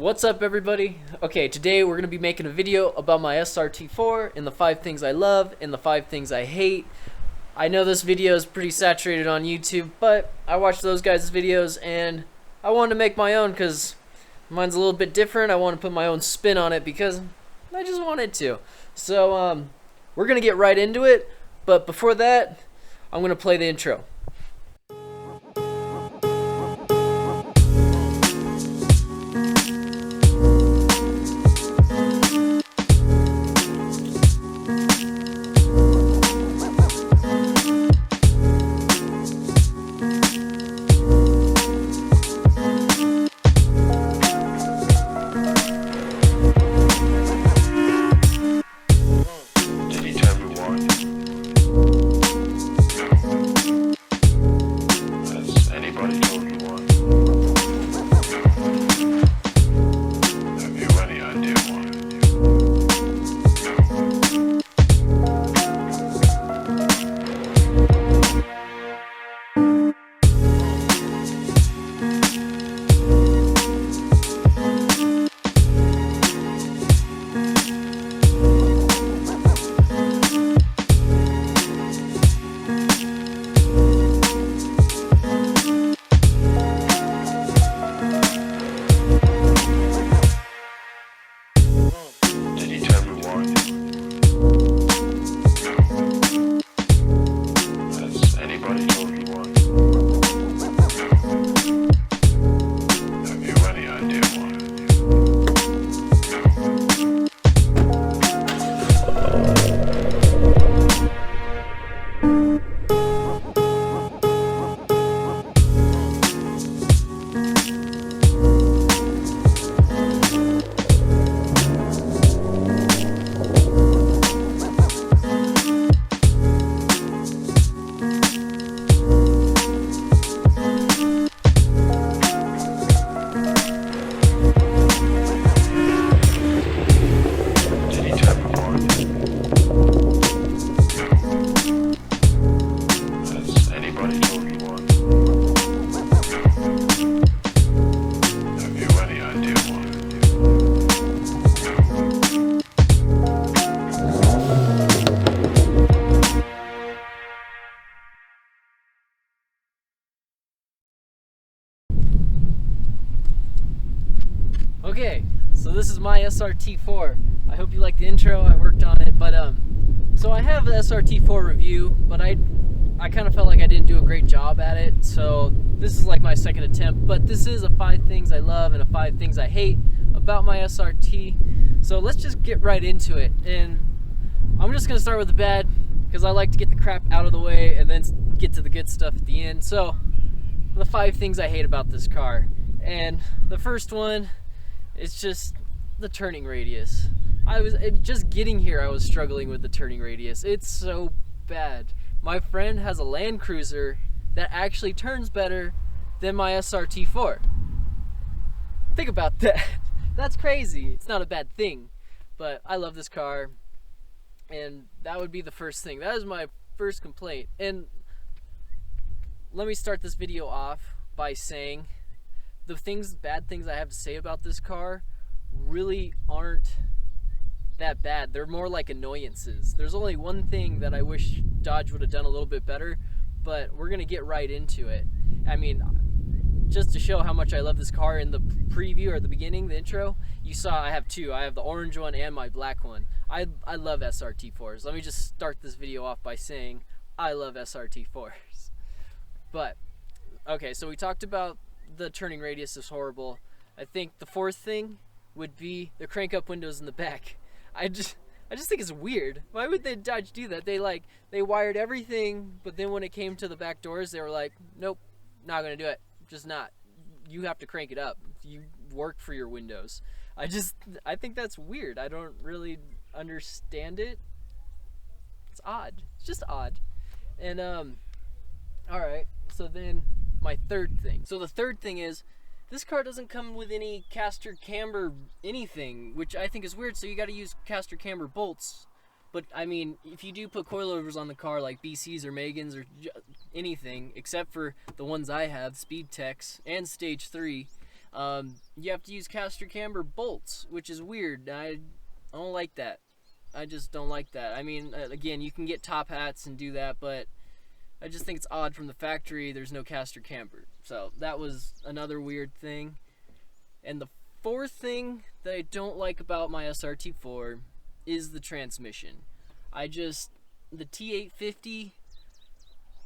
What's up, everybody? Okay, today we're going to be making a video about my SRT4 and the 5 things I love and the 5 things I hate. I know this video is pretty saturated on YouTube, but I watched those guys' videos and I wanted to make my own because mine's a little bit different. I want to put my own spin on it because I just wanted to. So, we're going to get right into it, but before that, I'm going to play the intro. Okay, so this is my SRT4. I hope you like the intro. I worked on it, but so I have the SRT4 review, but I kind of felt like I didn't do a great job at it. So this is like my second attempt, but this is a 5 things I love and a 5 things I hate about my SRT. So let's just get right into it. And I'm just gonna start with the bad because I like to get the crap out of the way and then get to the good stuff at the end. So the 5 things I hate about this car, and the first one, it's just the turning radius. Just getting here, I was struggling with the turning radius. It's so bad. My friend has a Land Cruiser that actually turns better than my SRT4. Think about that. That's crazy. It's not a bad thing, but I love this car, and that would be the first thing. That is my first complaint. And let me start this video off by saying the bad things I have to say about this car really aren't that bad. They're more like annoyances. There's only one thing that I wish Dodge would have done a little bit better, but we're gonna get right into it. I mean, just to show how much I love this car, in the preview or the beginning, the intro, you saw I have 2. I have the orange one and my black one. I love SRT4s. Let me just start this video off by saying I love SRT4s. But okay, so we talked about the turning radius is horrible. I think the 4th thing would be the crank up windows in the back. I just think it's weird. Why would Dodge do that? They wired everything, but then when it came to the back doors, they were like, nope, not gonna do it. Just not. You have to crank it up. You work for your windows. I think that's weird. I don't really understand it. It's odd. It's just odd. And alright, so then my third thing. So the third thing is, this car doesn't come with any caster camber anything, which I think is weird, so you gotta use caster camber bolts. But I mean, if you do put coilovers on the car like BC's or Megan's or anything, except for the ones I have, Speed Techs and Stage 3, You have to use caster camber bolts, which is weird. I don't like that. I just don't like that. I mean, again, you can get top hats and do that, but I just think it's odd from the factory there's no caster camber. So that was another weird thing. And the fourth thing that I don't like about my SRT4 is the transmission. The T850,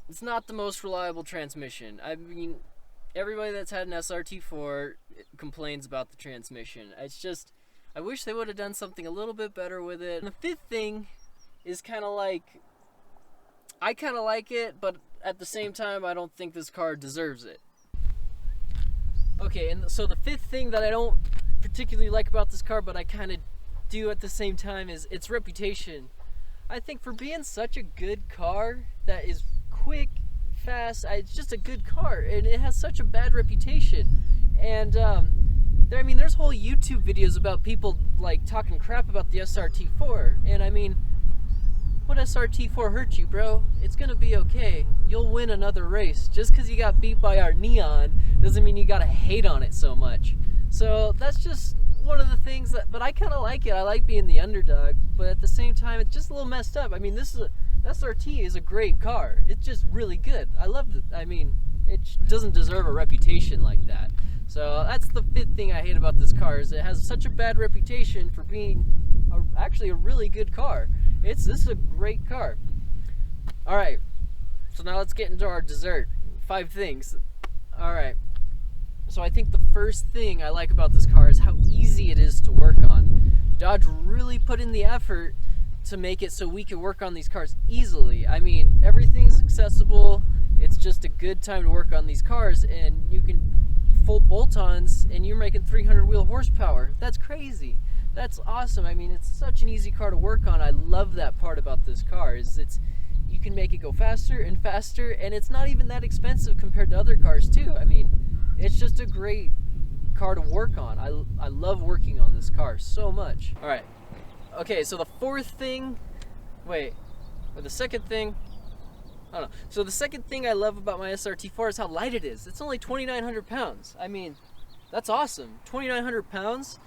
it's not the most reliable transmission. I mean, everybody that's had an SRT4 complains about the transmission. It's just, I wish they would have done something a little bit better with it. And the fifth thing is kind of like, I kind of like it, but at the same time, I don't think this car deserves it. Okay, and so the fifth thing that I don't particularly like about this car, but I kind of do at the same time, is its reputation. I think for being such a good car that is quick, fast, it's just a good car, and it has such a bad reputation. And there's whole YouTube videos about people like talking crap about the SRT4, and I mean, what SRT4 hurt you, bro? It's gonna be okay. You'll win another race. Just because you got beat by our Neon doesn't mean you gotta hate on it so much. So that's just one of the things that, but I kind of like it. I like being the underdog, but at the same time, it's just a little messed up. I mean, SRT is a great car. It's just really good. I love it. I mean, it doesn't deserve a reputation like that. So that's the fifth thing I hate about this car, is it has such a bad reputation for being actually a really good car. This is a great car. All right, so now let's get into our dessert. 5 things. All right. So I think the first thing I like about this car is how easy it is to work on. Dodge really put in the effort to make it so we can work on these cars easily. I mean, everything's accessible. It's just a good time to work on these cars, and you can full bolt-ons and you're making 300 wheel horsepower. That's crazy. That's awesome. I mean, it's such an easy car to work on. I love that part about this car, is you can make it go faster and faster, and it's not even that expensive compared to other cars too. I mean, it's just a great car to work on. I love working on this car so much. All right. Okay, so the second thing, I don't know. So the second thing I love about my SRT4 is how light it is. It's only 2,900 pounds. I mean, that's awesome. 2,900 pounds.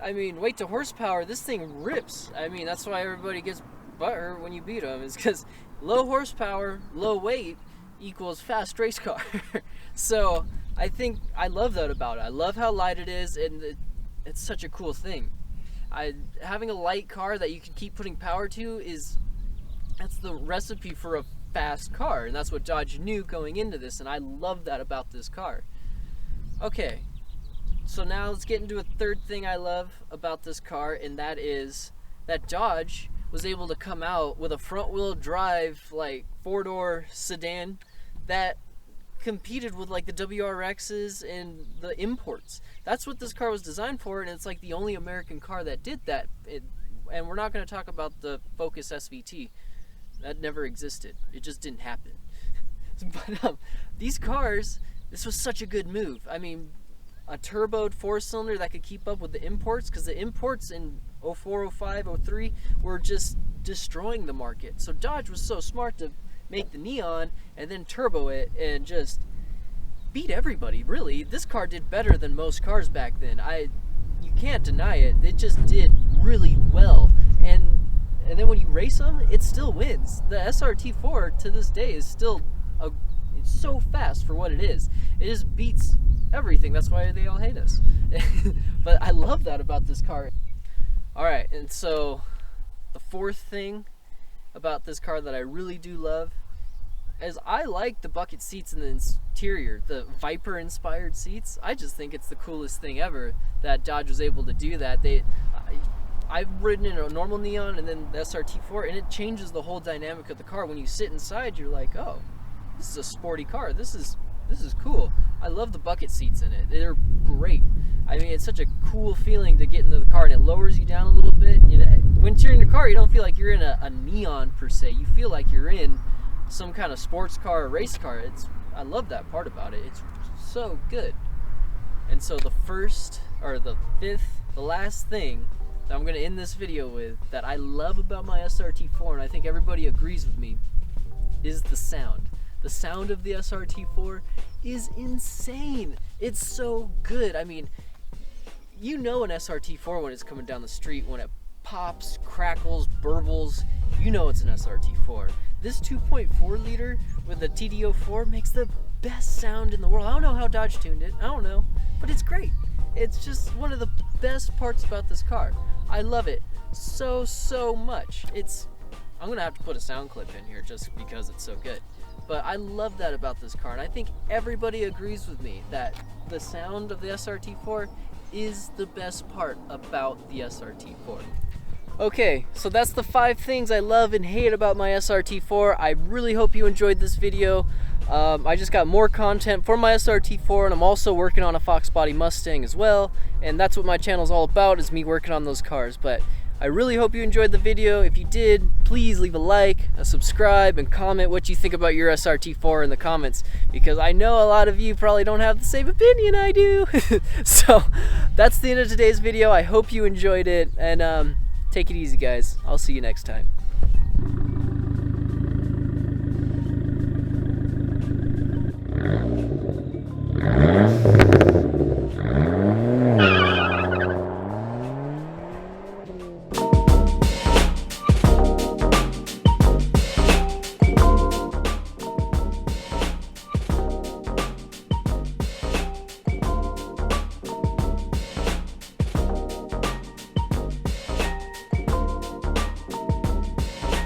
I mean, weight to horsepower, this thing rips. I mean, that's why everybody gets butthurt when you beat them, is because low horsepower, low weight equals fast race car. So I think I love that about it. I love how light it is, and it's such a cool thing. Having a light car that you can keep putting power to that's the recipe for a fast car, and that's what Dodge knew going into this, and I love that about this car. Okay. So now let's get into a third thing I love about this car, and that is that Dodge was able to come out with a front-wheel drive, like 4-door sedan that competed with like the WRXs and the imports. That's what this car was designed for, and it's like the only American car that did that. And we're not going to talk about the Focus SVT. That never existed. It just didn't happen. But these cars, this was such a good move. I mean, a turboed 4-cylinder that could keep up with the imports, because the imports in 04, 05, 03 were just destroying the market. So Dodge was so smart to make the Neon and then turbo it and just beat everybody, really. This car did better than most cars back then. You can't deny it. It just did really well. And then when you race them, it still wins. The SRT4 to this day is still it's so fast for what it is. It just beats everything. That's why they all hate us. But I love that about this car. Alright, and so the fourth thing about this car that I really do love is I like the bucket seats in the interior, the Viper inspired seats. I just think it's the coolest thing ever that Dodge was able to do that. I've ridden in a normal Neon and then the SRT4, and it changes the whole dynamic of the car. When you sit inside, you're like, oh, this is a sporty car. This is cool. I love the bucket seats in it. They're great. I mean, it's such a cool feeling to get into the car, and it lowers you down a little bit. You know, when you're in the car, you don't feel like you're in a Neon per se. You feel like you're in some kind of sports car or race car. I love that part about it. It's so good. And so the last thing that I'm going to end this video with that I love about my SRT4, and I think everybody agrees with me, is the sound. The sound of the SRT4 is insane. It's so good. I mean, you know an SRT4 when it's coming down the street, when it pops, crackles, burbles, you know it's an SRT4. This 2.4 liter with a TD04 makes the best sound in the world. I don't know how Dodge tuned it, I don't know, but it's great. It's just one of the best parts about this car. I love it so much. I'm gonna have to put a sound clip in here just because it's so good. But I love that about this car, and I think everybody agrees with me that the sound of the SRT4 is the best part about the SRT4. Okay, so that's the 5 things I love and hate about my SRT4. I really hope you enjoyed this video. I just got more content for my SRT4, and I'm also working on a Foxbody Mustang as well, and that's what my channel is all about, is me working on those cars. But I really hope you enjoyed the video. If you did, please leave a like, a subscribe, and comment what you think about your SRT4 in the comments, because I know a lot of you probably don't have the same opinion I do. So that's the end of today's video. I hope you enjoyed it, and take it easy, guys. I'll see you next time.